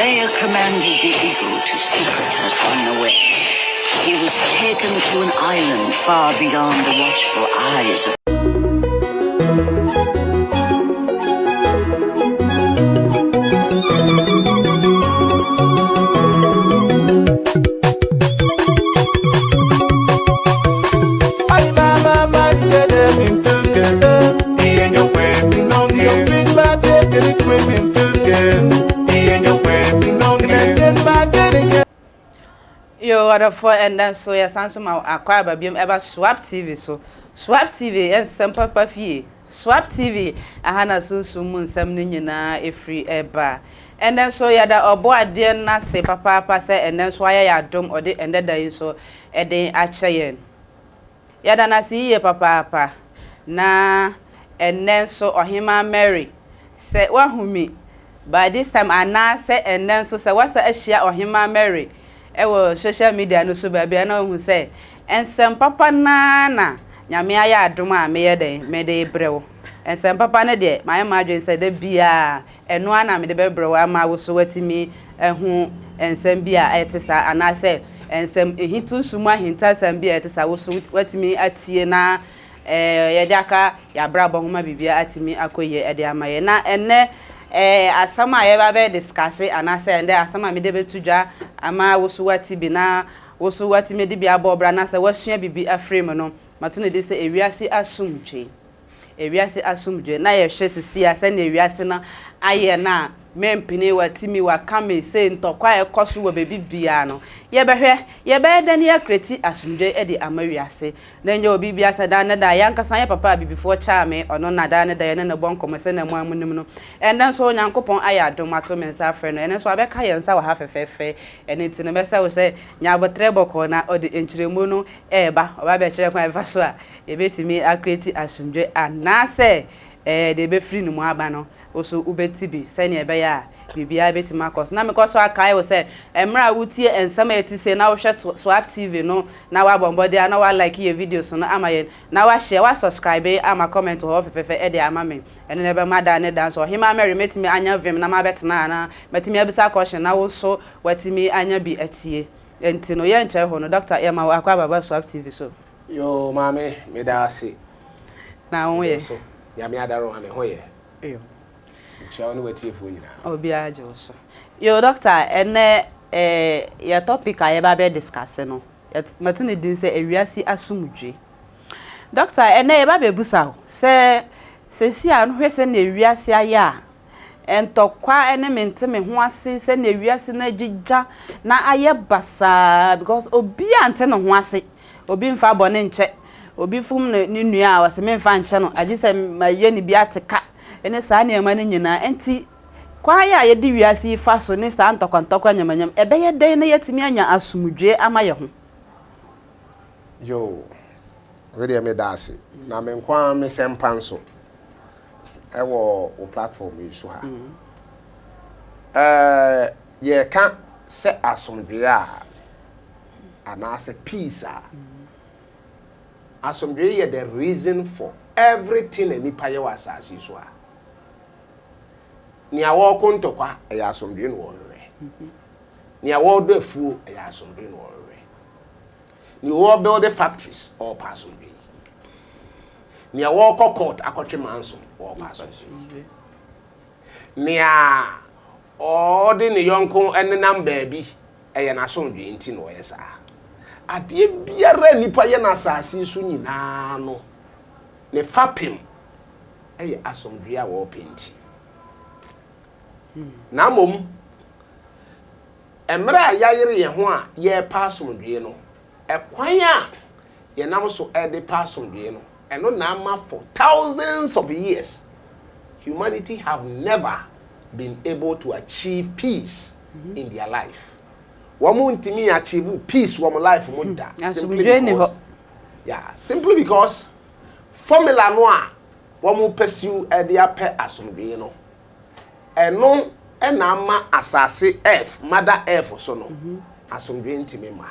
Rhea commanded the eagle to secret us on the way. He was taken to an island far beyond the watchful eyes of Yo, other for and then so yes, answer my acquire by beam ever Swap TV so Swap TV and some papa fee Swap TV a hana soon moon some nina a free eba and then so ya that or boy dear na say papa say and then so I ya dom or the and then so a day at chayen yada na see ye papa na and then so or him Mary say one who me by this time I na say and then so say what's a share or him Mary ewo social media no so bia na hu say ensem papa na nyame aya adom a me ye den me de brew ensem papa ne de my imagine say de bia eno ana me de bebrew ama wo so watimi ehu ensem bia etisa ana say ensem ehitu suma hinta sem bia etisa wo so watimi atie na ye de aka ya brabo homa bibia atimi akoye e de amaye na enne asama ye ba be discuss ana say ende asama me de betudwa ama wosuwati bi na wosuwati me de bi abobra na say wasua bibi aframe no mato ne de say ewiase asumdwe na ye hwe sisi ase na ewiase na aye na mempini watimi wakame say ntokwa ekoso wo bebi bia no ye behwe ye be de ne akreti asumdwe e de amawiase na nya obi bia sada na da yankasa ye papa bibifo cha me ono na da ne da ye ne bonko se na mu amunim no enden so nyankopon aya adomato mensa afre no enen so abeka ye nsa wa ha fefefe eni ti no besa wo se nya botre boko na odi enchiremu no eba oba be kire kwan fa so a e betimi akreti asumdwe anase de be free no mu aba no oso ubetibi sene ebe ya bibia betima cause na because akai wo say emra wutie ensama eti say na wo hwe Swap TV no na wa bombode na wa like your videos no amaye na wa share wa subscribe ama comment ho fefefe e de ama me ene ne be mada ne dance o hima Mary metimi anya vim na ma betena na metimi abisa question na wo so watimi anya bi atie enti no ye nche ho no Dr. Emma wa akwa baba Swap TV so yo mame me da ase na wo ye so ya me adaro ame ho ye yo Shawni wetie fo nyina obi aje so yo doctor ene ya topic aye ba be discuss no matu ne din se ewiase asumdwe doctor ene ye ba be busa se si anu hwese na ewiase aya entokwa ene mente me ho ase se na ewiase na gigja na aye basa because obi ante no ho ase obi mfa bone nche obi fum ne nua a wase me mfa nche no agi se maye ni bi ateka ene saa ne ma ne nyina enti kwa ya ye di wiase fa so ne saa ntokwa nyamanyam ebe ye den na yetimi anya asumdwe ama ye ho yo we dey me dase na me nkwa me sempa nso ewo o platform yi so ha ye ka se asumdwe a ana se peace a asumdwe ye the reason for everything anipa ye was asase so a ni awo kontokwa ya asomdwe no worre ni awo do afuo ya asomdwe no worre ni wo build the factories all pasomdwe ni awo court akotwe manso all pasomdwe ni a odi ni yonko enenam baabi eye na asomdwe nti no yesa ade biara nipa ye na asase so nyina no ne fapim eye asomdwe a wo penti na mom emra yayire ye ho a ye pasomdwe no ekwan a ye nam so e de pasomdwe no eno na ma for thousands of years humanity have never been able to achieve peace in their life womu ntimi achieve peace wo life mo da simply because formula no a womu pursue e de ape asomdwe no eno ena ma asase F mother F so no asomdwe ntimi ma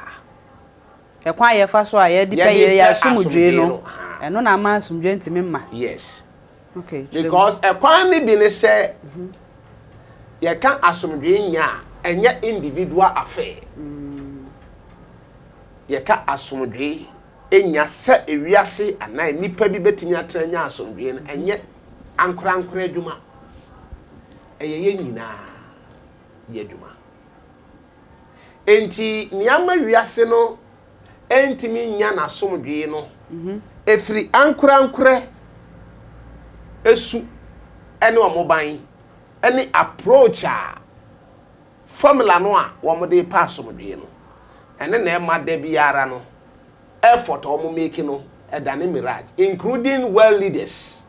ekwan ye fa so a ye dipe ye asomdwe no eno na ma asomdwe ntimi ma yes okay because ekwan ni bi ne se ye kan asomdwe nya enye individual affair yeka asomdwe enya se ewiase ana nipa bi betimi atranya asomdwe no enye ankora adwuma eye nyina ye adwuma enti niama wiase no entimi nya na asomdwe no efiri ankora esu ene omoban ene approach a formula no a wo de pass asomdwe no ene na e ma da biara no effort omo make no e dane mirage including world leaders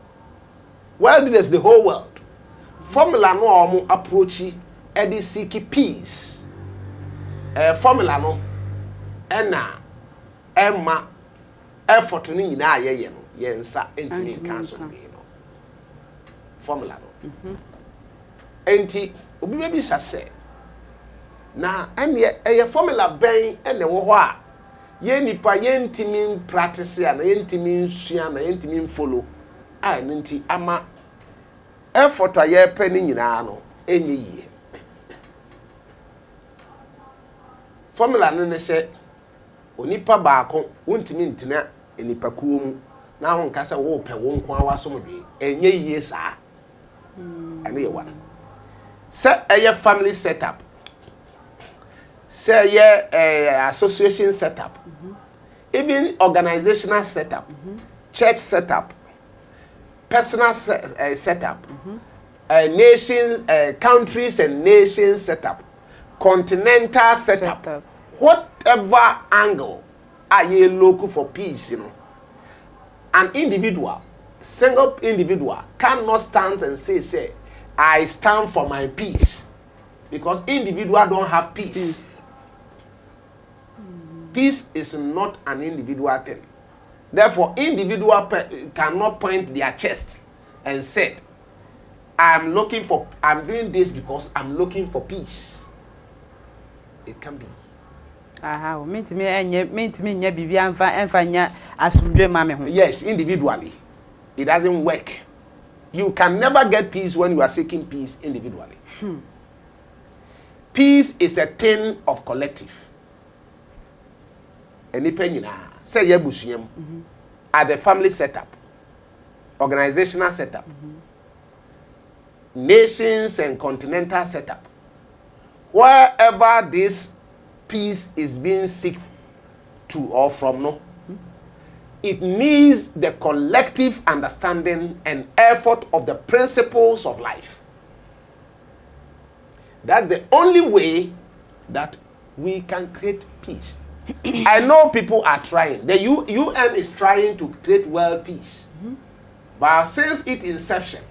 the whole world formula no omo approach e dey seek peace formula no ena emma effort no nyina ayeye no yensa entimi cancel no formula no enti obi be sase na eye formula ben ene wo ho a ye nipa ye ntimi practice ya na ye ntimi nsua na ye ntimi follow a nti ama effort a ye pe ni nyina no enye yie formula no ne se onipa baako wontimi ntina enipa kuo mu na won kasa wo pe wo nko awasomdwe enye yie saa ane ye wan se eye family setup say association setup even organizational setup church setup personal setup nations countries and nations setup continental setup whatever angle are you looking for peace, you know, an individual single individual cannot stand and say I stand for my peace, because individual don't have peace. Peace is not an individual thing. Therefore, individual cannot point their chest and say, I'm doing this because I'm looking for peace. It can be. Yes, individually. It doesn't work. You can never get peace when you are seeking peace individually. Peace is a thing of collective. Any penny say yebusuem at the family setup, organizational setup, nations and continental setup, wherever this peace is being sought to or from, no, it needs the collective understanding and effort of the principles of life. That's the only way that we can create peace. I know people are trying. The UN is trying to create world peace. But since its inception,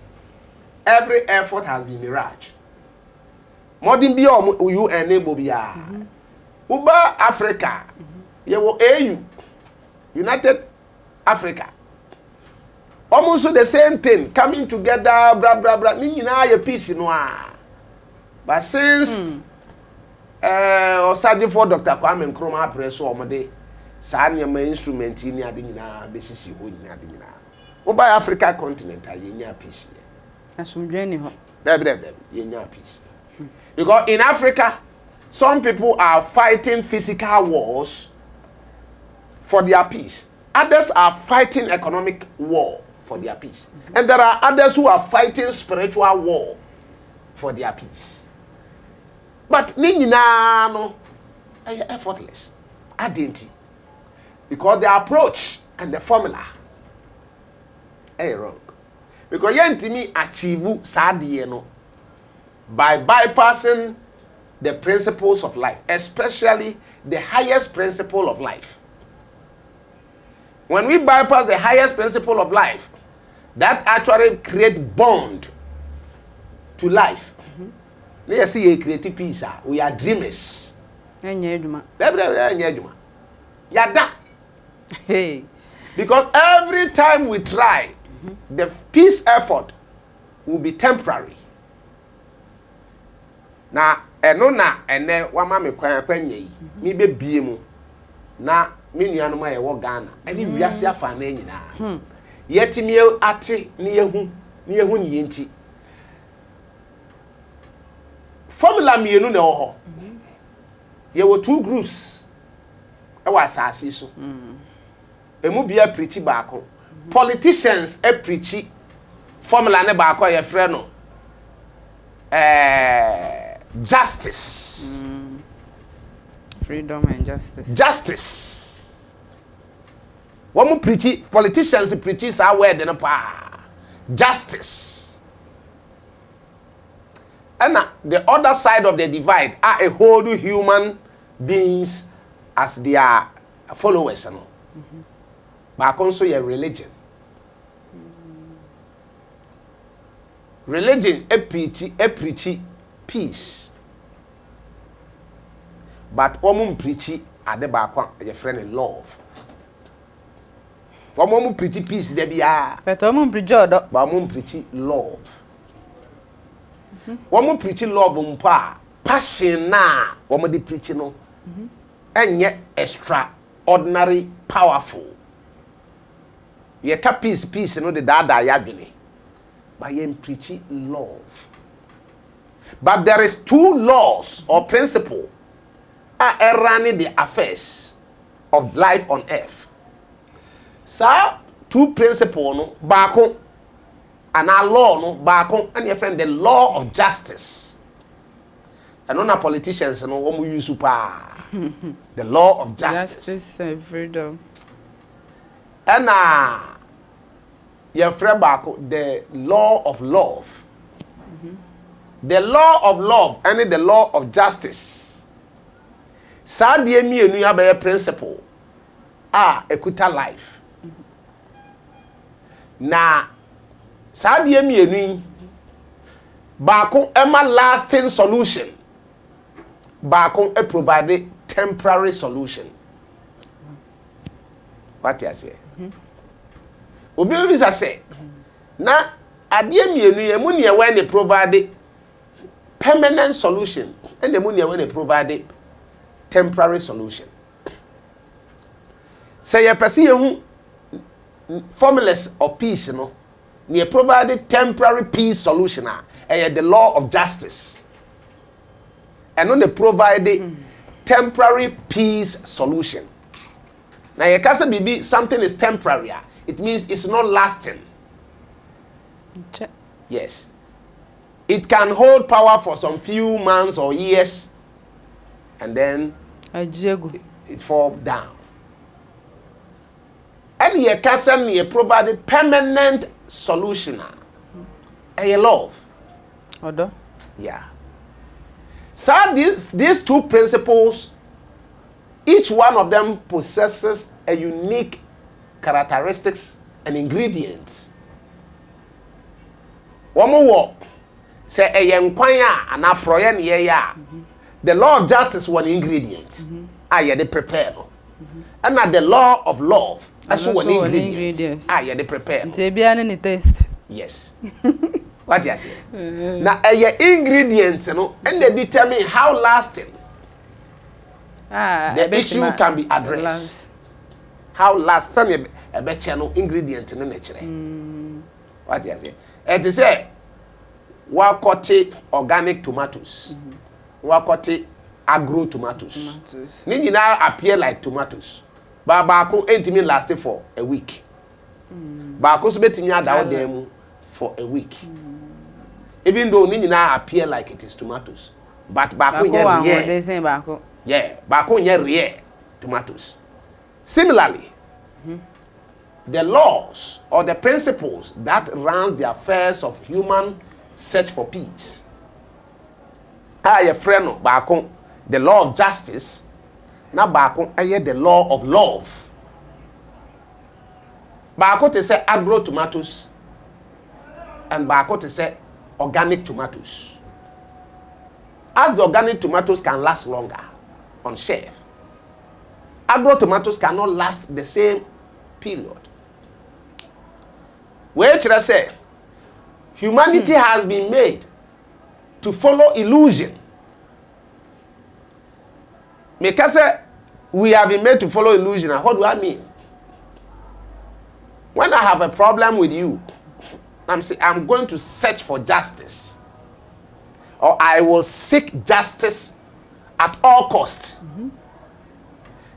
every effort has been mirage. Modern UN Uba Africa, AU, United Africa. Almost the same thing, coming together, blah blah blah. Nina peace noir. But since Osadi for Dr. Kwame Nkrumah press omode saa nyama instrument ni ade nyina besisi ho nyina ade nyina Uba Africa continent ayenya peace. Asumdwe ni ho. Yenya peace. Because in Africa, some people are fighting physical wars for their peace. Others are fighting economic war for their peace. And there are others who are fighting spiritual war for their peace. But ninyina no effortless. Adenti. Because the approach and the formula wrong. Because yentimi achieve sadie no by bypassing the principles of life, especially the highest principle of life. When we bypass the highest principle of life, that actually creates bond to life. Let's see a creative peace. We are dreamers. Yada. Hey. Because every time we try, the peace effort will be temporary. Now, ene wama me kwanye yi mi be biemu na me nuanu ma ye wo Ghana ene wiase afa na nyina yetimi ate ne yehu ne yenti formula pillar mienu na ho. Ye were 2 groups. E wa asase so. Emu bia preach baako. Politicians e preach formula ne baako ye frɛ no. Justice. Freedom and justice. Justice. One preach, politicians preach our word in a pa. Justice. And the other side of the divide are a whole human beings as their followers. You know? But also your religion. Religion a preach peace. But woman preach at the back your friend in love. Woman preach peace there be but woman preach order. But woman preach love. Woman preach love umpa passion na woman the preach no. And yet extraordinary powerful. Ye ka peace no the dada yabini. But ye preach love. But there is 2 laws or principle are running the affairs of life on earth. So 2 principles no baako and our law no baako and your friend the law of justice. And on our politicians no one use the law of justice. Justice and freedom. And your friend baako the law of love. The law of love and the law of justice. Sadie mienu ya be principle equita life. Na sadie mienu baako ema lasting solution. Baako e provide temporary solution. What you say? Obi obi say na adie mienu ye mu ne when they provide permanent solution and the money when they provide temporary solution. Say you perceive formulas of peace, you know, you provide temporary peace solution, and the law of justice, and then they provide temporary peace solution. Now you can't be something is temporary, it means it's not lasting. Yes. It can hold power for some few months or years, and then it fall down. And you can provide permanent solution. And you love. Order. Yeah. So these 2 principles, each one of them possesses a unique characteristics and ingredients. One more. Say a yenkwanya and afroyen ya. The law of justice one ingredient. They prepare. And now the law of love as one ingredient. They prepare. They be any taste. Yes. What you say? Now ingredients, you know, and they determine how lasting the issue can be addressed. How lasting a better ingredient in nature. What you say? And to say wakote organic tomatoes, wakote agro tomatoes. Ni now appear like tomatoes, but bako ain't lasting for a week. Bako so betimi ada them for a week. Even though ni now appear like it is tomatoes, but bako nye yeah, bako nye rare tomatoes. Similarly, the laws or the principles that runs the affairs of human search for peace. Your friend baako the law of justice, na baako the law of love. Baako to say agro tomatoes and baako to say organic tomatoes. As the organic tomatoes can last longer on shelf, agro tomatoes cannot last the same period. Where should I say? Humanity has been made to follow illusion. Because we have been made to follow illusion. What do I mean? When I have a problem with you, I'm going to search for justice. or I will seek justice at all costs.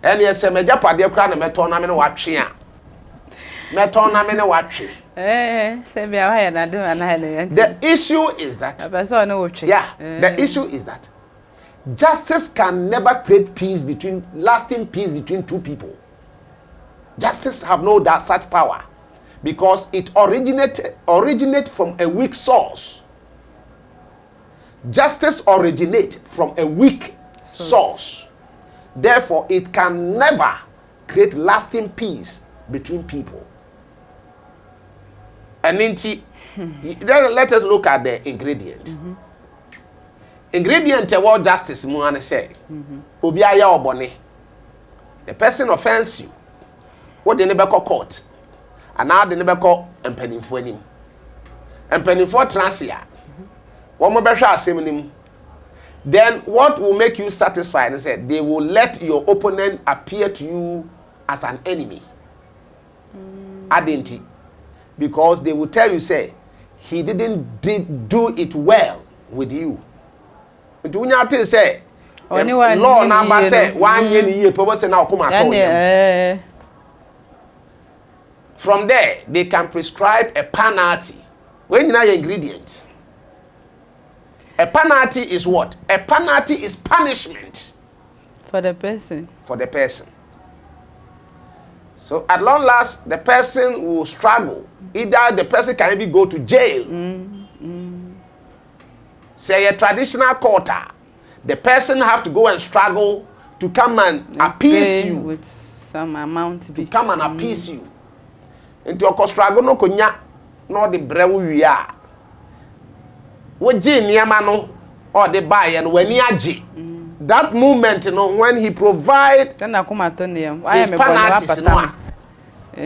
And yes, me japade kra na meton na me no watwe a. Meton na me no watwe. Say be why na do na The issue is that the issue is that justice can never create lasting peace between two people. Justice have no such power because it originate from a weak source. Justice originates from a weak source. Therefore, it can never create lasting peace between people. And let us look at the ingredient. Ingredient what justice muane say. Obi aya obone. The person offends you. What the neighbor court. And now the neighbor call empanimfo anim. Empanimfo transia. One more better asem. Then what will make you satisfied? They said they will let your opponent appear to you as an enemy. Identity. Because they will tell you, say, he didn't do it well with you. Do you to say, law number say, 1 year, now from there, they can prescribe a penalty. When you know your ingredients, a penalty is what? A penalty is punishment for the person. For the person. So at long last, the person will struggle. Either the person can even go to jail. Say a traditional court, the person have to go and struggle to come and appease you with some amount to come and appease you. Into your struggle no konya no the brewu wia. We ji niama no or the buy and when he aji. That moment, when he provide his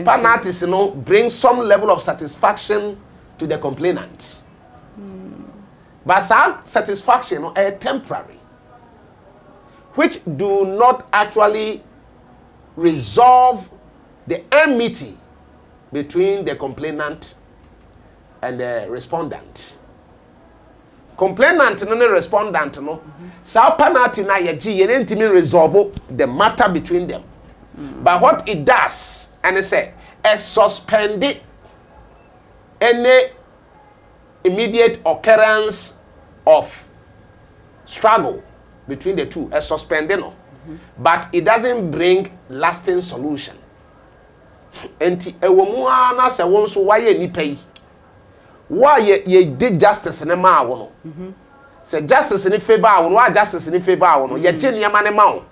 penalties, bring some level of satisfaction to the complainant. But some satisfaction are temporary, which do not actually resolve the enmity between the complainant and the respondent. Complainant no respondent no sa penalty na ye gi ye ntimi resolve the matter between them. But what it does, and it say, suspend any immediate occurrence of struggle between the two, suspending no. But it doesn't bring lasting solution. Enti ewomu ana se won so waye nipa yi. Why ye did justice in a ma wono? Say justice in favor wono, why justice in favor wono? Ye gye niam ne ma wo.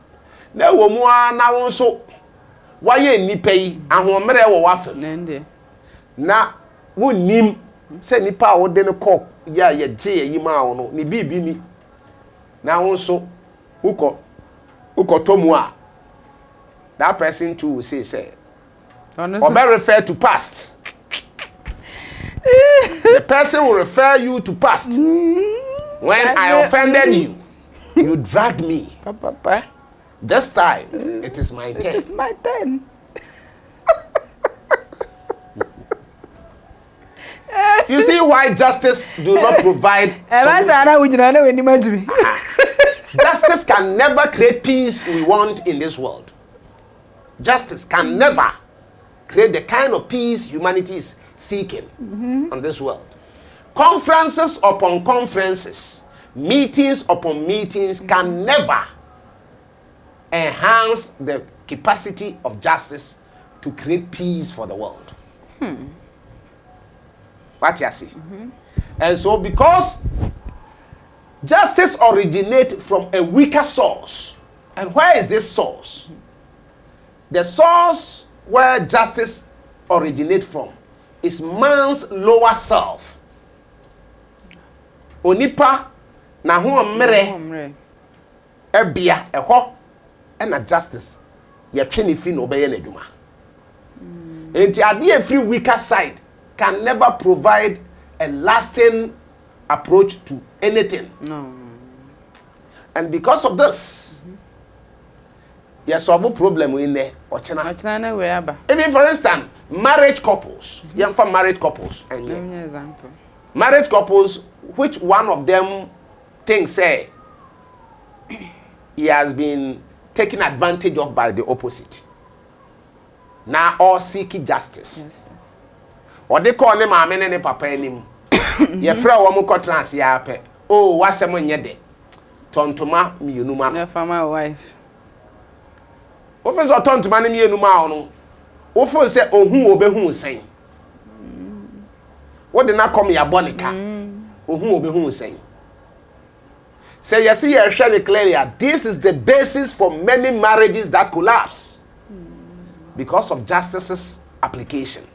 Na wo mu na won so why ye nipa yi ahomere wo wafem. Na wonim say nipa wo de ne kɔ ya ye gye yi ma wono, ni bibi ni. Na won so uko tomu a that person too will say or may refer to past. The person will refer you to past. When I offended you, you dragged me. This time, it is my turn. It is my turn. You see why justice do not provide Justice can never create peace we want in this world. Justice can never create the kind of peace humanity is seeking on this world. Conferences upon conferences, meetings upon meetings can never enhance the capacity of justice to create peace for the world. What you see? And so because justice originates from a weaker source, and where is this source? The source where justice originates from is man's lower self. Onipa na ho mmere ebia eho na justice ye twene fi no obeye na dwuma. Enti ade every weaker side can never provide a lasting approach to anything. No. And because of this, you solve a problem in there. Even for instance, marriage couples, young married couples, and example. Married couples, which one of them think say he has been taken advantage of by the opposite. Now all seeking justice. Yes. Or they call them a ne papa enim. Ye fra wo mo kotrans ya pe. Oh, wasem nye de. Tontoma mienuma. Your former wife. Officer tontoma ne mienuma ono. Ofo se ohun obehu sen. What did not come ya bonica? Ohun obehu sen. Say you see you share clearly. This is the basis for many marriages that collapse. Because of justice's application.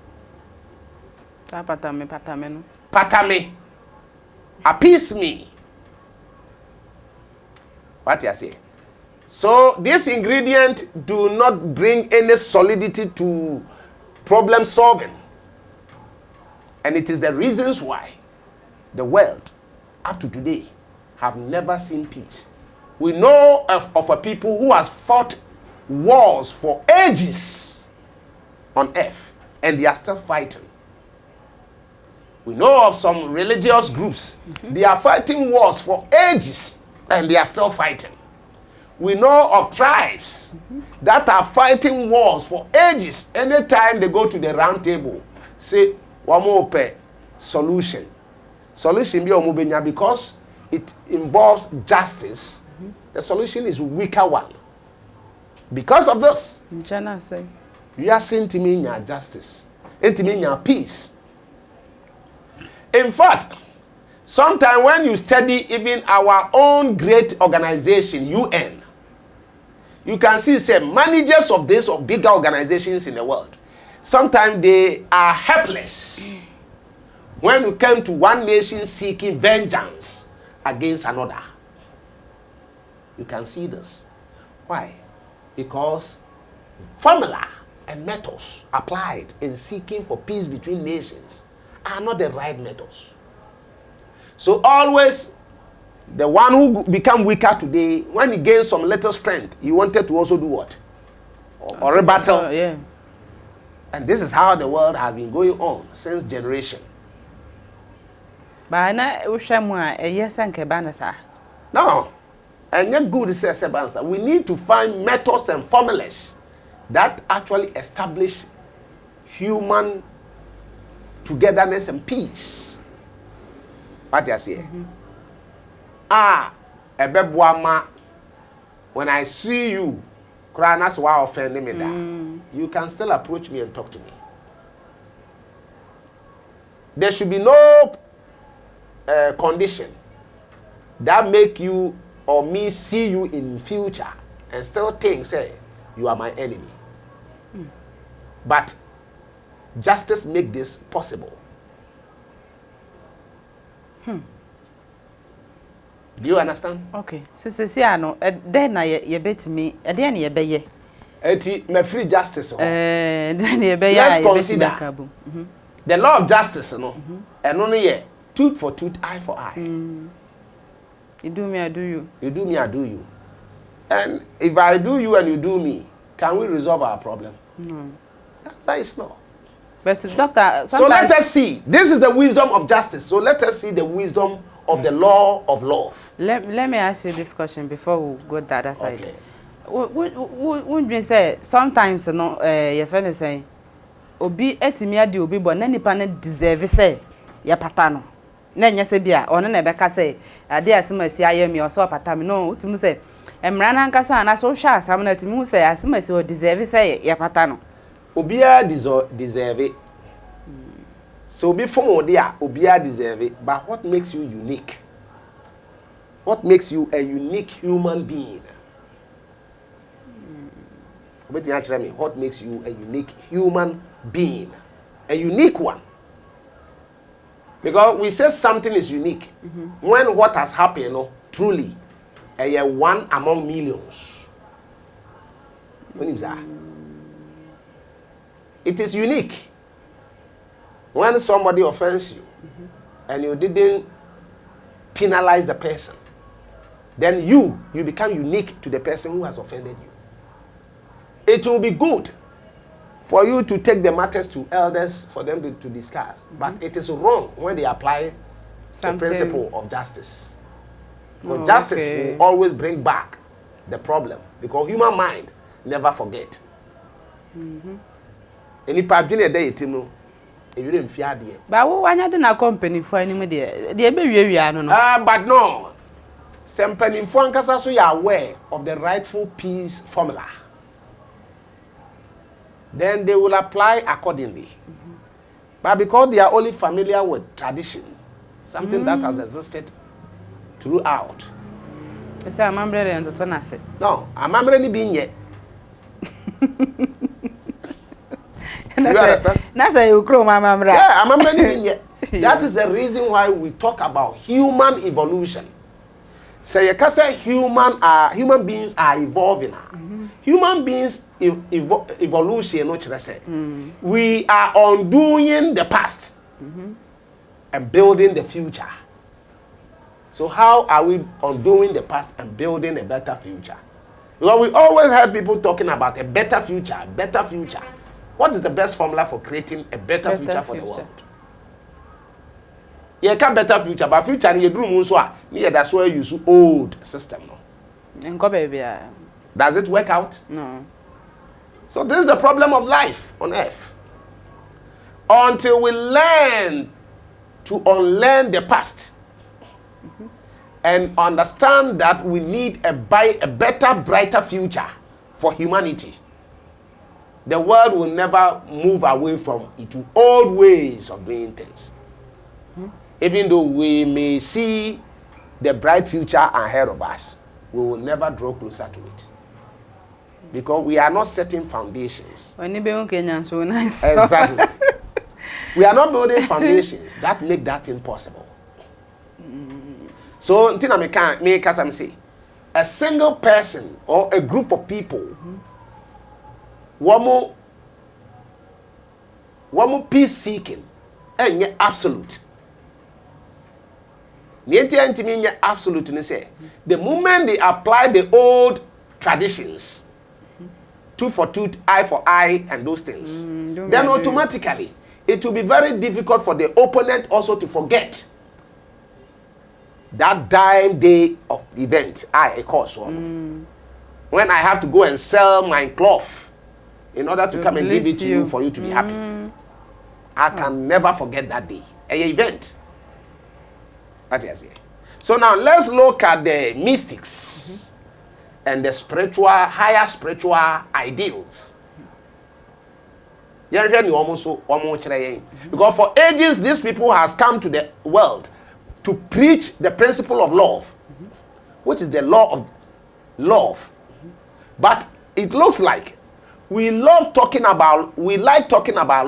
Patame. Patame. Appease me. What you say? So this ingredient do not bring any solidity to problem solving. And it is the reasons why the world up to today have never seen peace. We know of a people who has fought wars for ages on earth, and they are still fighting. We know of some religious groups. They are fighting wars for ages, and they are still fighting. We know of tribes that are fighting wars for ages. Anytime they go to the round table, say, one more pay solution. Solution be omubenya because it involves justice. The solution is weaker one. Because of this, we are saying to me justice, and to me peace. In fact, sometimes when you study even our own great organization, UN, you can see say managers of this or bigger organizations in the world, sometimes they are helpless when you come to one nation seeking vengeance against another. You can see this. Why? Because formula and methods applied in seeking for peace between nations are not the right methods. So always the one who become weaker today, when he gains some little strength, he wanted to also do what? Or rebuttal. Yeah. And this is how the world has been going on since generation. But na ushamwa yes anke banasa. No. And yet good says we need to find methods and formulas that actually establish human togetherness and peace. What you say? Ebebwama, when I see you, Kranas wa offending me that, you can still approach me and talk to me. There should be no condition that make you or me see you in future and still think, say, you are my enemy. But justice make this possible. Do you understand? Okay. See, I know. Then you bet me. Then you be ye. Eti me free justice. Then you be. Let's consider the law of justice, no. And only ye tooth for tooth, eye for eye. You do me, I do you. You do me, I do you. And if I do you and you do me, can we resolve our problem? No. That is not. But doctor, so let us see. This is the wisdom of justice. So let us see the wisdom of the law of love. Let me ask you this question before we go the other side. Okay. Wouldn't you say sometimes your friend is saying obi etimi ade obi bo na nipa na deserve say ya patano. Na nya se bia ono na be ka say ade asemasi ayemi o so patami no utumi say emra na nkasa na so hwa asam na tumi say asemasi o deserve say ya patano. Obia deserve it. So before there, Obia deserve it. But what makes you unique? What makes you a unique human being? What makes you a unique human being? A unique one. Because we say something is unique when what has happened, truly, a one among millions. What is that? It is unique. When somebody offends you and you didn't penalize the person, then you become unique to the person who has offended you. It will be good for you to take the matters to elders for them to discuss. But it is wrong when they apply the principle of justice. Because justice will always bring back the problem. Because human mind never forget. Any part a day, Timo, if you didn't fear the. But why not in a company for any media? The baby, but no. Some penny for so you are aware of the rightful peace formula. Then they will apply accordingly. But because they are only familiar with tradition, something that has existed throughout. It's a member and to turn us. No, I'm already being yet. You understand? That's a you crow, my mamma. Yeah, I'm already being yet. That is the reason why we talk about human evolution. Say you can say human beings are evolving. Human beings evolution, what should I say? We are undoing the past and building the future. So how are we undoing the past and building a better future? Because we always have people talking about a better future, better future. What is the best formula for creating a better future for the world? You can better future, but future in your room also. That's why you use old system. And go baby. Does it work out? No. So this is the problem of life on earth. Until we learn to unlearn the past and understand that we need a better, brighter future for humanity, the world will never move away from its old ways of doing things. Even though we may see the bright future ahead of us, we will never draw closer to it. Because we are not setting foundations. So nice. Exactly. We are not building foundations that make that impossible. So, a single person or a group of people, one more peace seeking, and absolute. Absolute. The moment they apply the old traditions, tooth for tooth, eye for eye, and those things, then automatically it will be very difficult for the opponent also to forget that dime day of event. When I have to go and sell my cloth in order to come and give it to you for you to be happy, I can never forget that day, an event. So now let's look at the mystics and the spiritual, higher spiritual ideals. Because for ages, these people has come to the world to preach the principle of love, which is the law of love. But it looks like we like talking about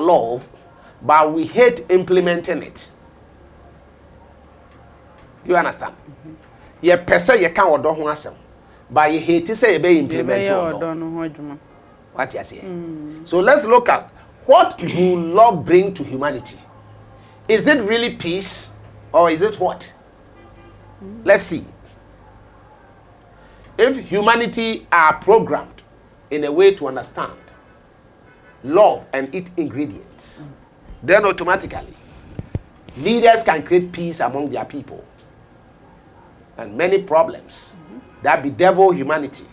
love, but we hate implementing it. You understand? You person you can't do asem, but you hate to say you be implement. What you say? So let's look at what will love bring to humanity. Is it really peace, or is it what? Let's see. If humanity are programmed in a way to understand love and its ingredients, then automatically leaders can create peace among their people. And many problems that bedevil humanity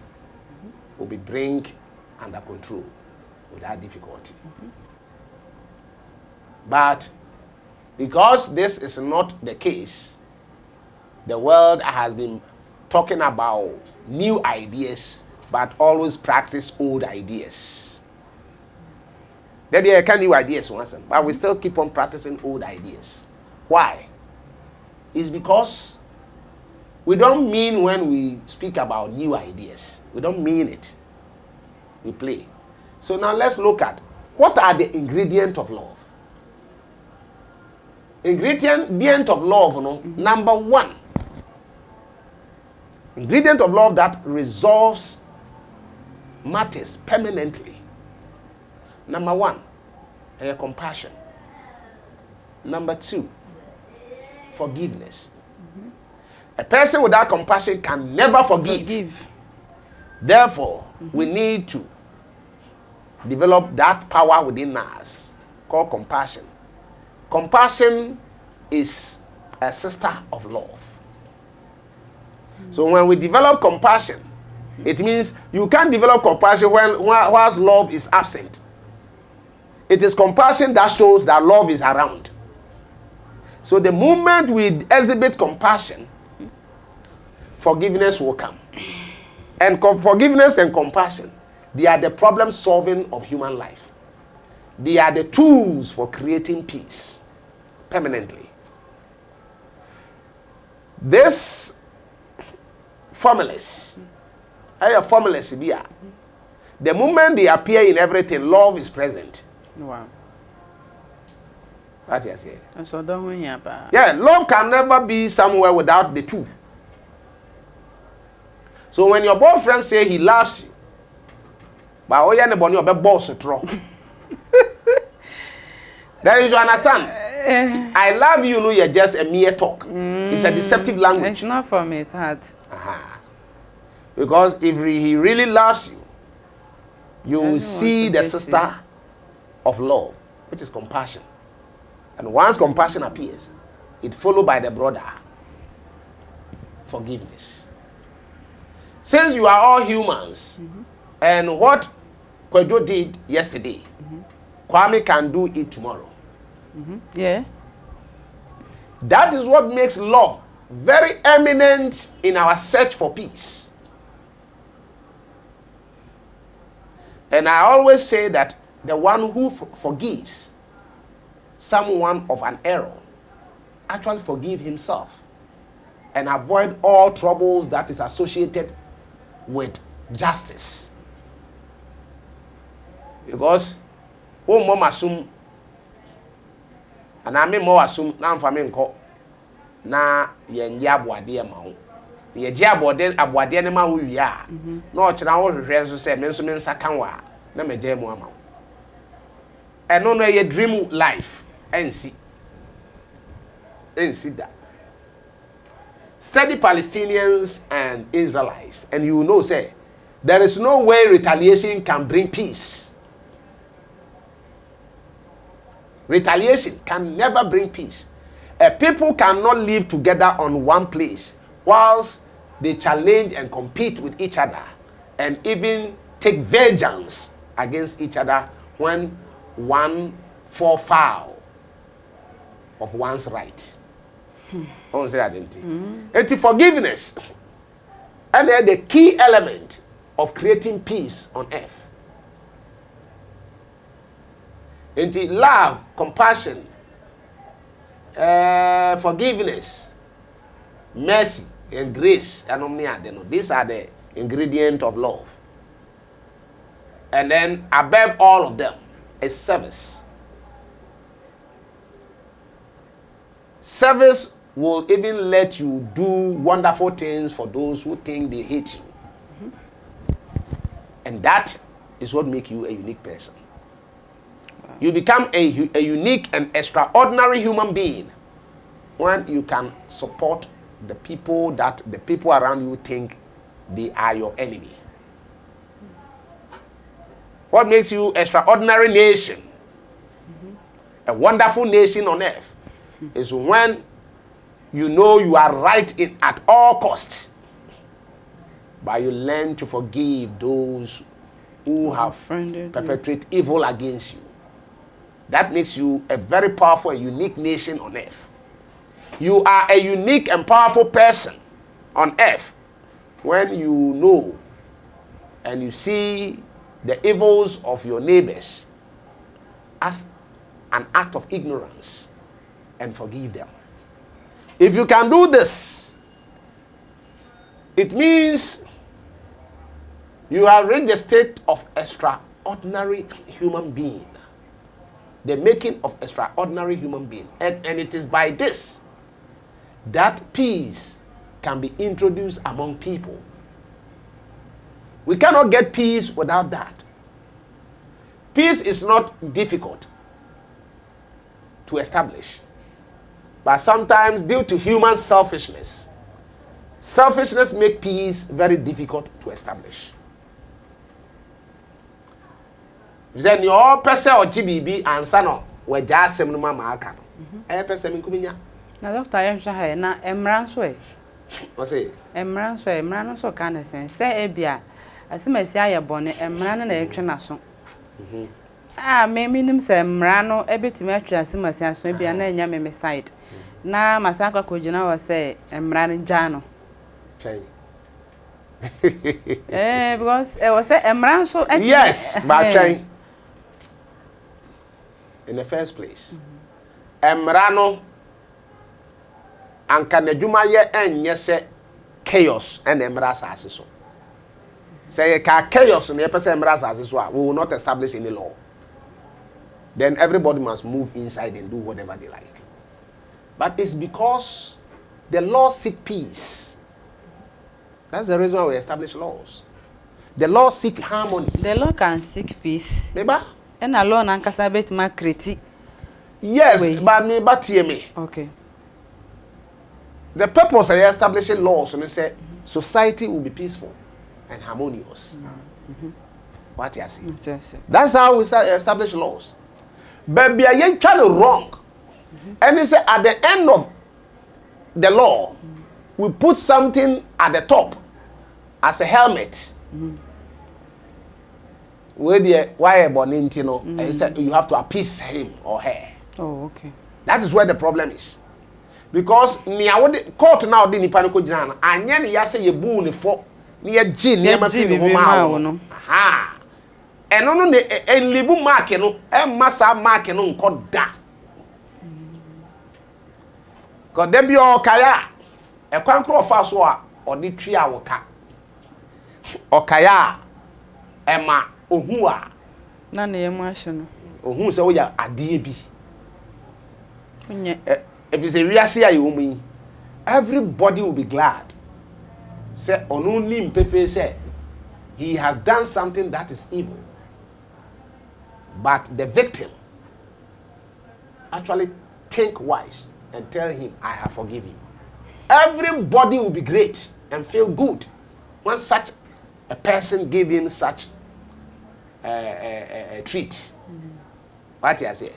will be bring under control without difficulty. But because this is not the case, the world has been talking about new ideas, but always practice old ideas. There be a new ideas once, but we still keep on practicing old ideas. Why? It's because we don't mean when we speak about new ideas. We don't mean it. We play. So now let's look at what are the ingredients of love. Ingredient of love, number one. Ingredient of love that resolves matters permanently. Number one, compassion. Number two, forgiveness. A person without compassion can never forgive. Therefore, we need to develop that power within us called compassion. Compassion is a sister of love. So when we develop compassion, it means you can't develop compassion whilst love is absent. It is compassion that shows that love is around. So the moment we exhibit compassion, forgiveness will come. And forgiveness and compassion, they are the problem solving of human life. They are the tools for creating peace permanently. This formulas, the moment they appear in everything, love is present. Wow. What you say? So don't hear about. Yeah, love can never be somewhere without the two. So when your boyfriend say he loves you, but oh yeah, nobody your boss throw. Then you should understand. I love you, no, you're just a mere talk. It's a deceptive language. It's not from his heart. Because if he really loves you, you will see the sister of love, which is compassion. And once compassion appears, it followed by the brother, forgiveness. Since you are all humans, and what Kwedo did yesterday, Kwame can do it tomorrow. Yeah. That is what makes love very eminent in our search for peace. And I always say that the one who forgives someone of an error actually forgive himself and avoid all troubles that is associated with justice. Because who mom assume and I mean more assume na mfame nko na yenje aboade ma ho ye je aboade ne ma wo wi a na o kira wo hwehwe nso se me nso me nsa kan wa na me je mu ama wo eno no ye dream life ensi that. Study Palestinians and Israelites and you know say there is no way retaliation can bring peace. Retaliation can never bring peace. People cannot live together on one place whilst they challenge and compete with each other and even take vengeance against each other when one fall foul of one's right. I want to say that, didn't you? And forgiveness and they're the key element of creating peace on earth. Into love, compassion, forgiveness, mercy, and grace. These are the ingredients of love. And then above all of them is service. Service will even let you do wonderful things for those who think they hate you. And that is what makes you a unique person. You become a unique and extraordinary human being when you can support the people that the people around you think they are your enemy. What makes you extraordinary nation, a wonderful nation on earth, is when you know you are right at all costs, but you learn to forgive those who have perpetrated evil against you. That makes you a very powerful and unique nation on earth. You are a unique and powerful person on earth when you know and you see the evils of your neighbors as an act of ignorance and forgive them. If you can do this, it means you have reached the state of extraordinary human being. The making of extraordinary human being. And it is by this that peace can be introduced among people. We cannot get peace without that. Peace is not difficult to establish. But sometimes due to human selfishness makes peace very difficult to establish. Then your person or GBB and son were just some mama can. A person in Kumina. Now, Doctor, I am shy, not Emran Sway. What's it? Emran so kind of sense. Say ebia. Asimasi aye bone emran na etwe na so. Me minim se emran no ebetimi atwe asimasi aso ebia na enya me side. Na masakwa kojina wo say emran gya no. Chain. Because it was say emran so yes, but chain. In the first place. Emrano anka nadwuma ye enye se chaos and emra asase so. Say ka chaos na pese emra asase so we will not establish any law. Then everybody must move inside and do whatever they like. But it's because the law seek peace. That's the reason why we establish laws. The law seek harmony. The law can seek peace. Neighbor? And a law nan kasa bet ma kreti. Yes, Wait. but neighbor hear me. Okay. The purpose of establishing laws and say society will be peaceful and harmonious. What you see? That's how we establish laws. But be a kind of wrong. And they say at the end of the law, we put something at the top as a helmet. Where the why Bonintino, and said you have to appease him or her. Oh, okay. That is where the problem is. Because near what the court now didn't panic jana, and yen yase ye boon for near gin near my home. Ha! And no, and libu markeno, and massa markeno, called that. Because there be all kaya, a quancro faswa, or the tree our cat. Or kaya, Emma, ohua. None emotion. Ohun say we are adie if you say we are see you everybody will be glad. Say only Mpefe say he has done something that is evil. But the victim actually think wise and tell him, I have forgiven him. Everybody will be great and feel good when such a person gave him such a treat. What you say?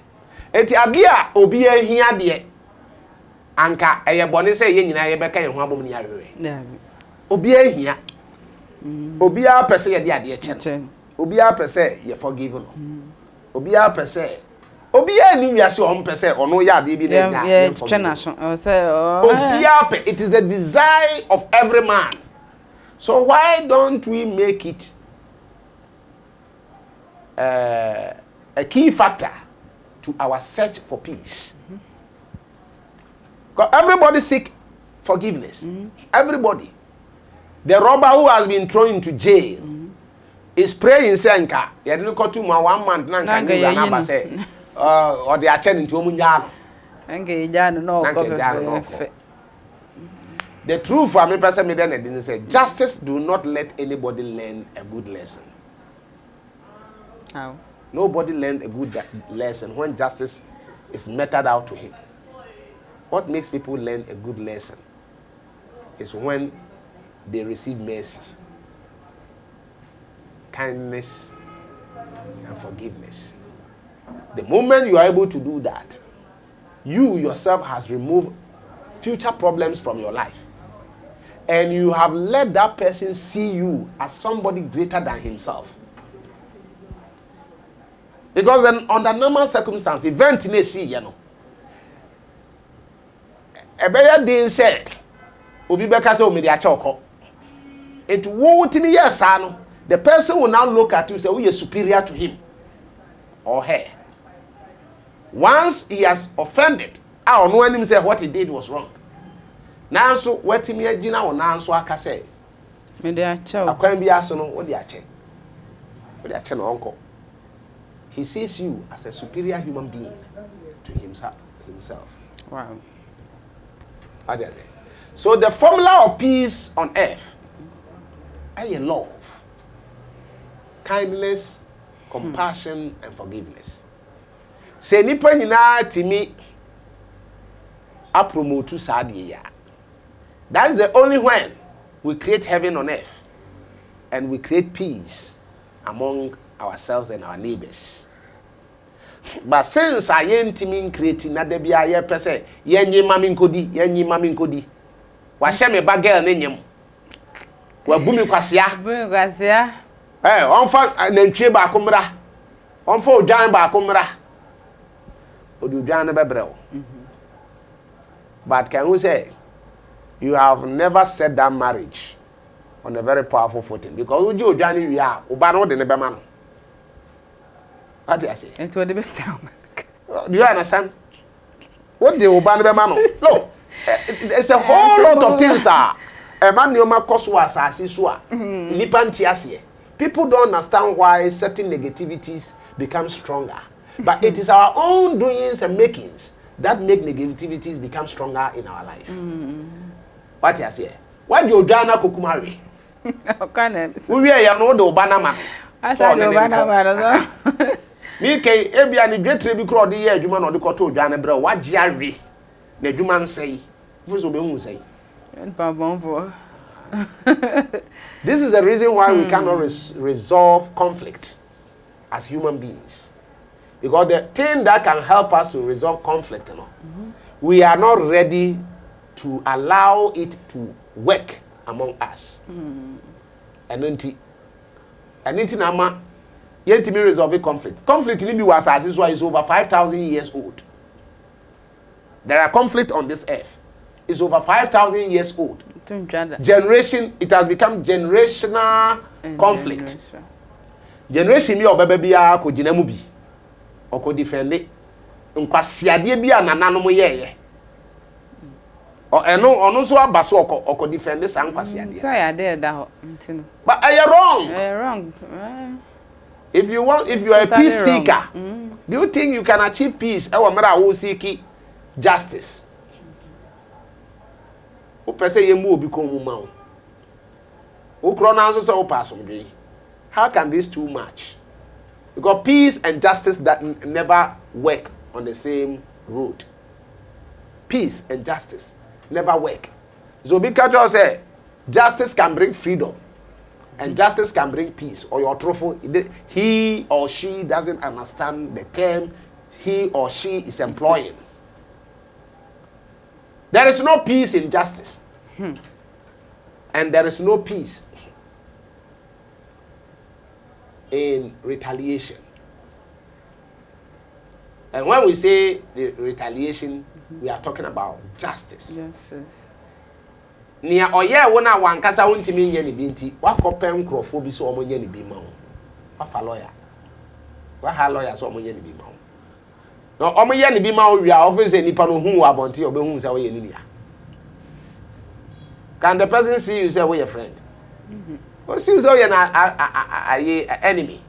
Eti adia obi ehia de anka eye bone say ye nyina ye beka ye ho abom ni awewe. Obi ehia. Obi a pese ye de ade che. Obi a pese ye forgive no. Obi a pese obi a ni wiase o pese ono ye ade bi na nya. Obi a pe, it is the desire of every man. So why don't we make it a key factor to our search for peace? Because everybody seek forgiveness. Everybody. The robber who has been thrown into jail is praying saying, "You didn't go to my 1 month now. Can you remember say, or they are turning to Omunyano?" The truth for me, person, me then didn't say justice. Do not let anybody learn a good lesson. How? Nobody learned a good lesson when justice is meted out to him. What makes people learn a good lesson is when they receive mercy, kindness, and forgiveness. The moment you are able to do that, you yourself has removed future problems from your life. And you have let that person see you as somebody greater than himself. Because then, under normal circumstances, event may see, you know. A better day say, Obi Beka say, Omi Choko. It won't me, yes, son. The person will now look at you and say, we are superior to him or her. Once he has offended, I don't know when him say what he did was wrong. Now, so what me a Gina or now so I can say, I can't be asked, no, what the ache? What the ache, uncle? He sees you as a superior human being to himself. Wow. So the formula of peace on earth is love, kindness, compassion, and forgiveness. Say nipa nyina timi apromote sadi ya. That's the only when we create heaven on earth and we create peace among ourselves and our neighbors. But since I ain't creating na de bia ye pese yenyi mami nkodi Wa hye me ba girl ne nyem. Wa bu mi kwasia. Bu kwasia. Onfa nantwie ba akomra. Onfa odwan ba akomra. Odi odwan ne bebrel. But can we say you have never set that marriage on a very powerful footing because uji odwan wi a oba no de ne bema no. What do I say? It would be better. Do you understand? What the oba ne bema no? No. It's a whole lot of things a man neoma koso asase so a nipa ntiase. People don't understand why certain negativities become stronger. But it is our own doings and makings that make negativities become stronger in our life. What you say? Why do you jana kokumari? Okay. We are no do banama. I said do banama. Me ke ebia ni dwetre bi kro de ye adwuma no de koto jana bre wa giare na adwuma nsei. Fuso be hu sei. This is the reason why we cannot resolve conflict as human beings. Because the thing that can help us to resolve conflict, you know, we are not ready to allow it to work among us. And then nama yentimi resolve conflict. Conflict in the was as is over 5,000 years old. There are conflict on this earth. It's over 5,000 years old. Generation, it has become generational conflict. Generation mi obebe bia ko ginamu bi. Oko defend nkwasiade bia nananom yeye. O eno ono so abaso oko defend san kwasiade. Say ade da ho ntino. But are you wrong? Wrong. If you are a peace seeker, do you think you can achieve peace? E wo mera wo seek justice. O pese ye mu obi kon mu ma o. O kro na so se o pass omdwe. How can these two match? Because peace and justice that never work on the same road. Peace and justice never work. So because say justice can bring freedom and justice can bring peace. Or your truthful, he or she doesn't understand the term he or she is employing. There is no peace in justice. And there is no peace in retaliation. And when we say the retaliation, we are talking about justice. Justice. Nia oye wona wankasa wontimi nye ne binti wakopem krofo bi so omonye ne bi ma wo. Wafa lawyer. Wa ha lawyer so omonye ne bi ma wo. No omonye ne bi ma wo wia office nipa no hu wa bonte obehu say wo ye nua. Can the person see you say we your friend? Or see you say you an enemy?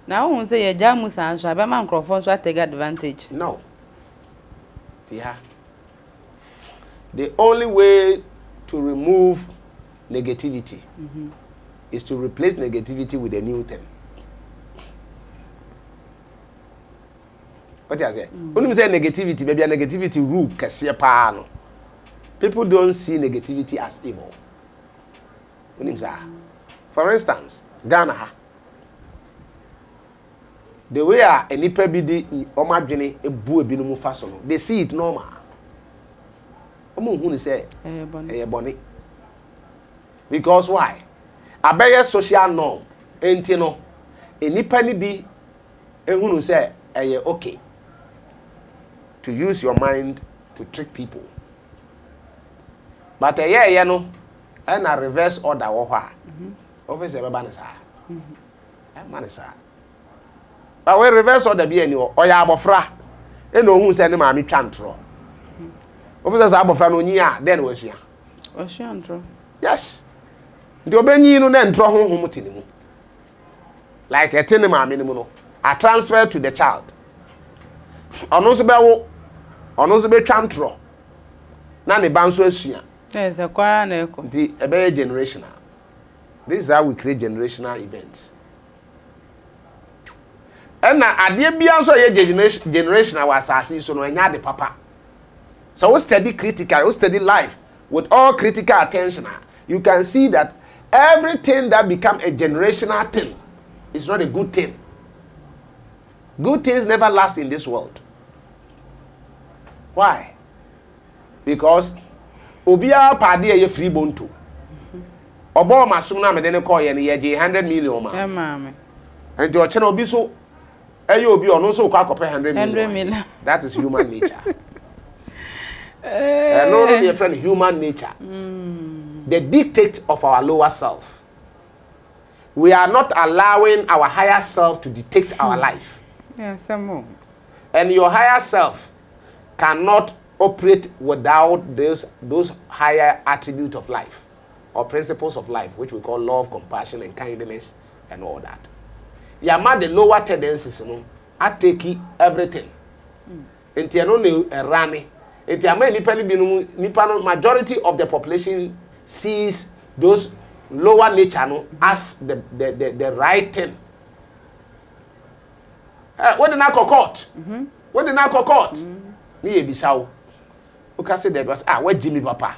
Now who say you jamu sanso be man krofo so take advantage. No. See her. The only way to remove negativity is to replace negativity with a new thing. What you say? When you say negativity, maybe a negativity rule kese pa no. People don't see negativity as evil. When you say, for instance, Ghana, the way a nipa bi di omadwene ebu ebi no mu fa so no, they see it normal. Omo hu ni say boni. Because why? Abeye social norm enti no nipa ni bi ehunu say okay to use your mind to trick people. But no and a reverse order wo hwa. Office e beba ne sa. Man sa. But we reverse order bi ani o ya abofra e no hu say ne ma me twa ntro. Officer abofra no nyi a then we hia. O hia ntro. Yes. Ndi obenyi no na ntro honhom tini mu. Like a tini ma me ni mu no. A transfer to the child. Ono so be wo. Ono so be twa ntro. Na ne ba nso asua. Yes, a kwa na eko. The generational. This is how we create generational events. And na ade bia so ye generational was asase so no anya de papa. So we study critical, we study life with all critical attention. You can see that everything that become a generational thing is not a good thing. Good things never last in this world. Why? Because Obia pade ye free bonto. Obo masum na me de ne call ye ne ye 100 million ma. E ma me. And your channel obi so eyo obi ono so kwa kope 100 million. That is human nature. No, your friend, human nature. The dictate of our lower self. We are not allowing our higher self to dictate our life. Yeah, some more. And your higher self cannot operate without those higher attributes of life or principles of life, which we call love, compassion, and kindness, and all that. Yama the lower tendencies, you know, I take everything. Inti ano ne rani. Inti ama nipa majority of the population sees those lower nature no as the right thing. What did not court? What did not court? Ni ebisao. Uka say that was where Jimmy Papa.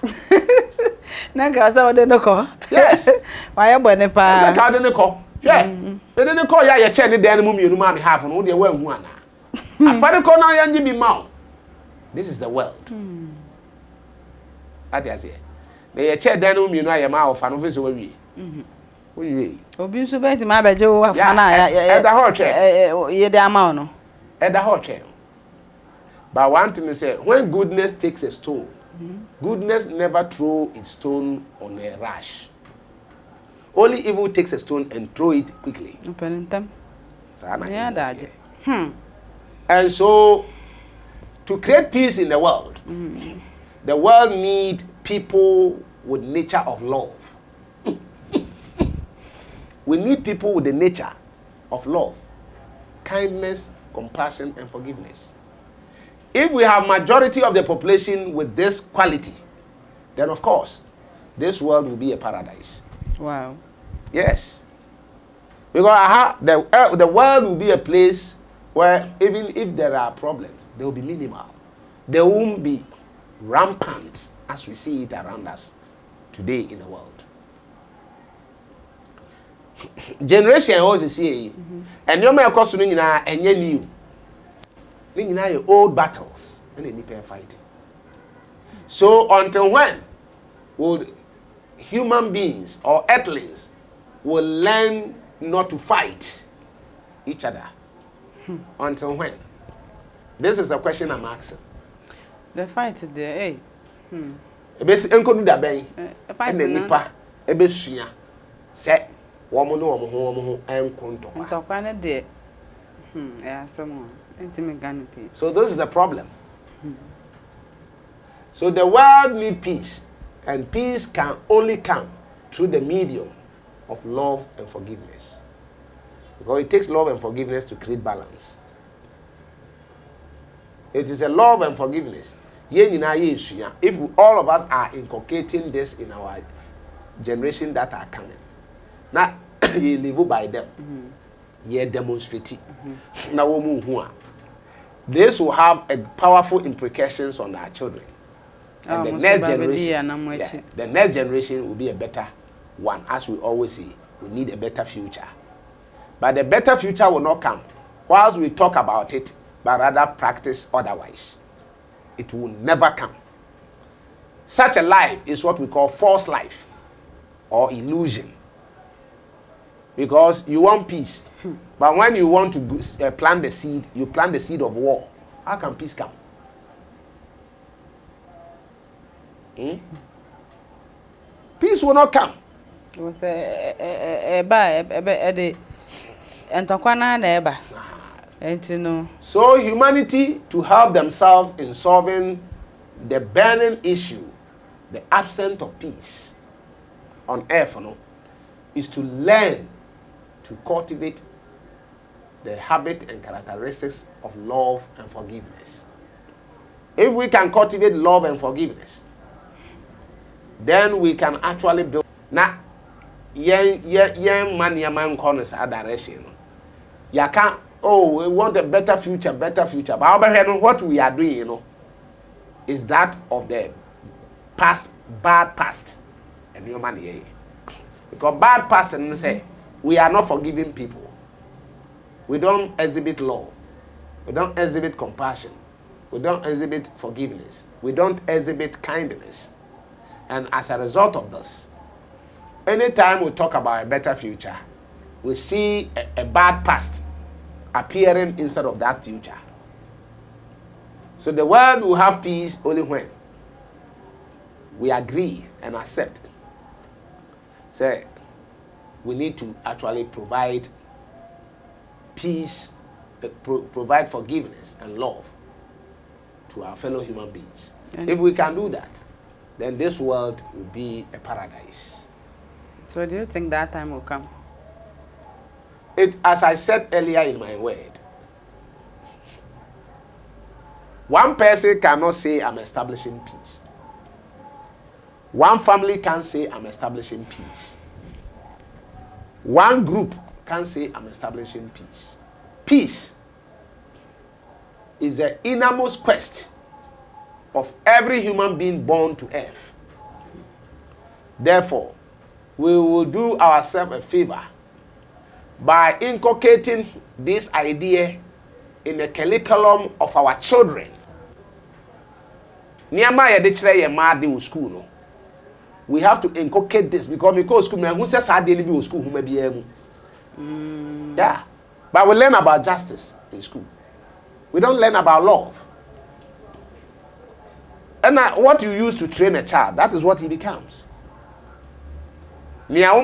Nanga sa wode no ko. Yes. Why you bone pa? Sa ka de no ko. Yeah. They didn't call ya chair ni dan mu mienu ma me half no de wa hu ana. Afade ko na ya nyi bi ma. This is the world. Ati ase. The chair dan mu mienu aye ma ofa no fe so wa wie. Owie. Obi nso benti ma beje wo afa na ya. Eda ho chair. Ye de ama no. Eda ho chair. But one thing is say when goodness takes a stone, goodness never throw its stone on a rush. Only evil takes a stone and throw it quickly. Yeah, Daddy. And so, to create peace in the world needs people with nature of love. We need people with the nature of love, kindness, compassion, and forgiveness. If we have majority of the population with this quality, then of course, this world will be a paradise. Wow. Yes. Because the world will be a place where even if there are problems, they will be minimal. They won't be rampant as we see it around us today in the world. Generation always say, and your man cost and you new. Your old battles and any pair fighting. So until when will human beings or earthlings will learn not to fight each other? Until when? This is a question I'm asking. The fight there, eh? Ebesi enko du da ben. Fight na nipa ebesua. Se wo mo no wo ho enko ntokwa. Ntokwa na de. Yeah, someone. So this is a problem. So the world needs peace, and peace can only come through the medium of love and forgiveness. Because it takes love and forgiveness to create balance. It is a love and forgiveness. If all of us are inculcating this in our generation that are coming, now you live by them, you demonstrate it. Now this will have a powerful implications on our children. And the next generation will be a better one. As we always say, we need a better future. But the better future will not come whilst we talk about it, but rather practice otherwise. It will never come. Such a life is what we call false life or illusion. Because you want peace. But when you want to plant the seed, you plant the seed of war. How can peace come? Peace will not come. So humanity, to help themselves in solving the burning issue, the absence of peace on earth, is to learn to cultivate the habit and characteristics of love and forgiveness. If we can cultivate love and forgiveness, then we can actually build. Now, man corners are direction. You can't. Oh, we want a better future. But what we are doing, is that of the bad past, and human here. Because bad past and say we are not forgiving people. We don't exhibit love. We don't exhibit compassion. We don't exhibit forgiveness. We don't exhibit kindness. And as a result of this, anytime we talk about a better future, we see a bad past appearing instead of that future. So the world will have peace only when we agree and accept. So we need to actually provide peace, provide forgiveness and love to our fellow human beings. If we can do that, then this world will be a paradise. So do you think that time will come? As I said earlier in my word, one person cannot say I'm establishing peace. One family can say I'm establishing peace. One group can say I'm establishing peace. Peace is the innermost quest of every human being born to earth. Therefore, we will do ourselves a favor by inculcating this idea in the curriculum of our children. School, no? We have to inculcate this because school, who says I didn't be school, yeah, but we learn about justice in school. We don't learn about love. And what you use to train a child, that is what he becomes. Yeah, we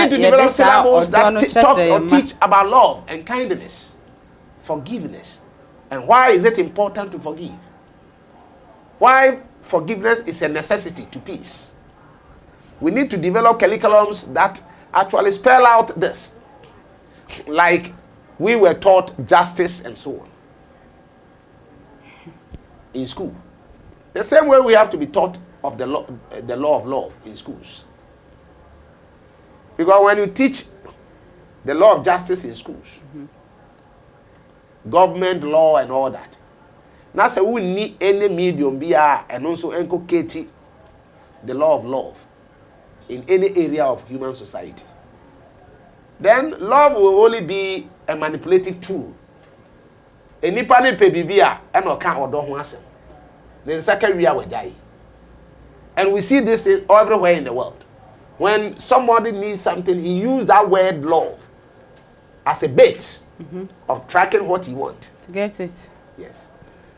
need to develop syllables that talks or teach about love and kindness, forgiveness. And why is it important to forgive? Why forgiveness is a necessity to peace. We need to develop curriculums that actually spell out this. Like we were taught justice and so on in school. The same way we have to be taught of the law of love in schools. Because when you teach the law of justice in schools, government law and all that, now say we need any medium and also inculcate the law of love in any area of human society. Then love will only be a manipulative tool. Any panel pay bibia and no can or don't want. Then second we are die. And we see this everywhere in the world. When somebody needs something, he uses that word love as a bait of tracking what he wants. To get it. Yes.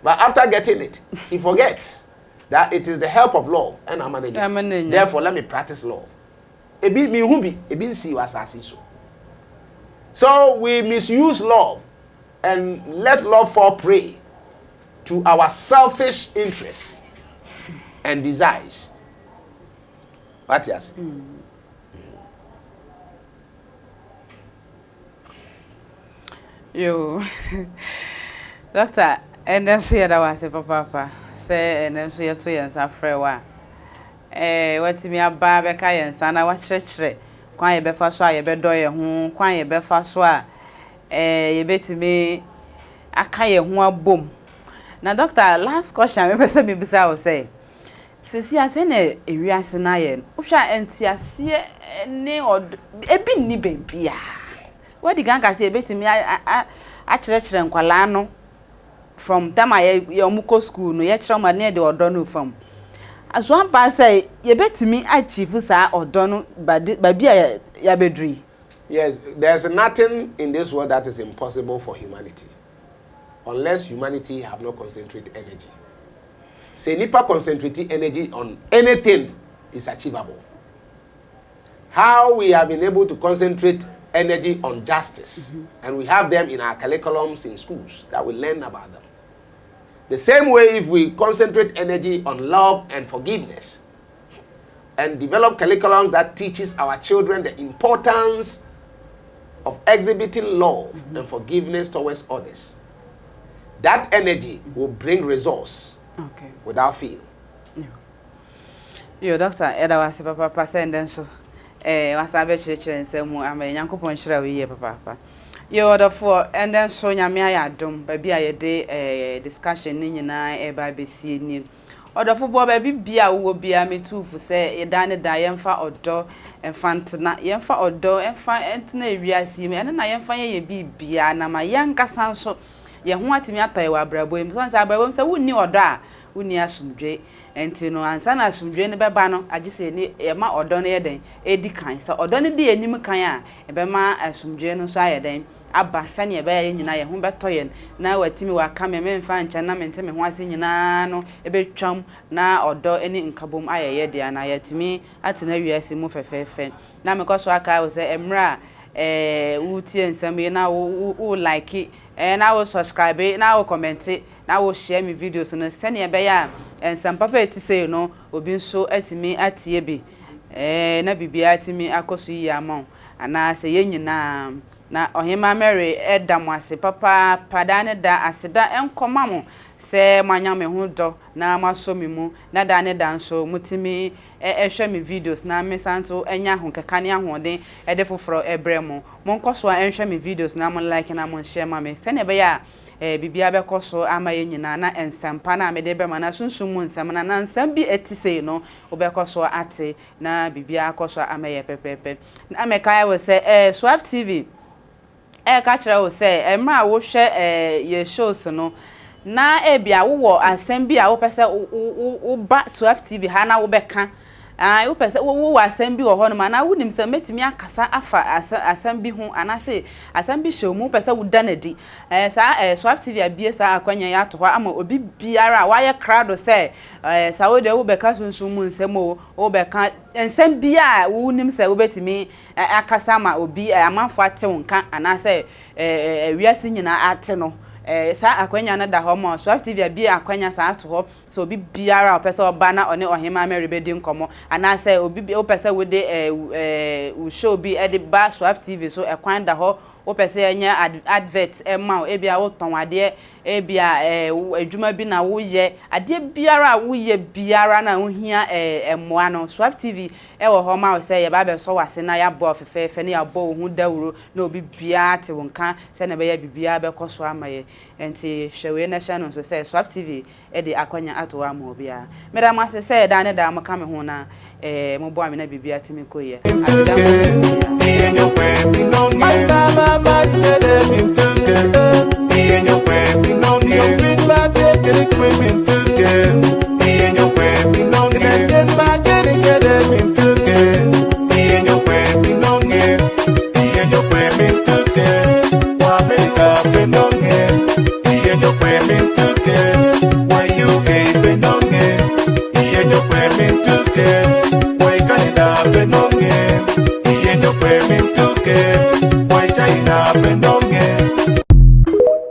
But after getting it, he forgets that it is the help of love. And I'm managing. Therefore, let me practice love. So we misuse love and let love fall prey to our selfish interests and desires. What yes? Yo, Doctor, and then see that was a papa. Say, and then see your twins are frewa. What's me a barber and son? I watch church. Quite a before, I bet doy home, quite a before, you bet me a kaya boom. Now, Doctor, last question, I must be beside say. Sisi asene ewiase na ye ohwa entiase ne ebi ni bebia wadi ganka se ebetimi a kire nkwala no from time ye omuko school no ye kire ma ne de odo no fam aso ampa say ye betimi achieve sa odo no babia ya bedri. Yes, there's nothing in this world that is impossible for humanity unless humanity have no concentrate energy. Say nipa concentrating energy on anything is achievable. How we have been able to concentrate energy on justice, and we have them in our curriculums in schools that we learn about them. The same way, if we concentrate energy on love and forgiveness, and develop curriculums that teaches our children the importance of exhibiting love and forgiveness towards others, that energy will bring resource. Okay. Without fear. Yo, Doctor, Eda was a papa send and so. Was a better and say more. I mean, Uncle Ponchra, we papa. Yo, order for and then so Yamia dum, baby, a day discussion in your by BC. Order for Bob, baby, will be a me too for say a dine diam for or door and fantana, yam for or door and find Anthony, we see me, and I am fine ye be Biana, my young Cassan so. ye ho atimi atoy wa brabo im so nsa abrabo se wonni odo a wonni asomdwe enti no ansa na asomdwe ne beba no agise ni ye ma odo no ye den edi kan se odo ne de anim kan a e be ma asomdwe no so aye den aba sane ebe ya nyina ye ho betoyen na watimi wa kame memfa ncha na mente me ho ase nyina no ebetwam na odo eni nkabom ayeye dia na yatimi atena wiase mu fefefe na mekoso aka wo se emra wutie nsem ye na wo like na wo subscribe na wo comment na wo share me videos no sane ebe ya ensem papa etise no obi nso atimi atie bi na bibia atimi akoso yi amon ana se ye nyina na ohima Mary edam ase papa padane da aseda enkoma mo se manya me ho do na maso me mu na da ne da nso mutimi ehwe me videos na me santo enya ho kekane ahode ede foforo ebremo mo nkoso a ehwe me videos na mo like na mo share ma me se ne be ya bibia be koso ama ye nyina na ensampa na me de be ma na sunsun mu nsam na nsam bi etise no obekoso ate na bibia koso ama ye pepepe na me kai we se Swap TV ka kire wo se emra wo hwe ye shows no na ebia wo asem bi a wo pese wo ba to FTV ha na wo beka wo pese wo asem bi wo ho no ma na wo nim se metimi akasa afa asem bi ho anase asem bi show mu pese wo danadi sa Swap TV abie sa akwanya ya to ama obi biara wa ye crowd se sa wo de wo beka sunsun mu nsem wo beka ensem bia wo nim se wo betimi akasa ma obi amafo ate wonka anase wiase nyina ate no sa akwanya na da ho mo Swap TV bia akwanya sa ato ho so obi biara opese oba na one ohema Mary bedi nkomo anase obi opese wo de wo show bi e de ba Swap TV so ekwan da ho opese enya advert ema ebia wo ton ade ebia adwuma bi na wo ye ade biara wo ye biara na wo hia emoa no Swap TV wo ho ma wo se ye ba be so wase na ya bo fefefe na ya bo hu dawuro na obi bia te wonka se na be ya bibia be koso amaye enti hwewe na sha no so se Swap TV e de akwanya ato ama obia meda ma se da ne da maka me ho na mo bo amena bibia timi koye America,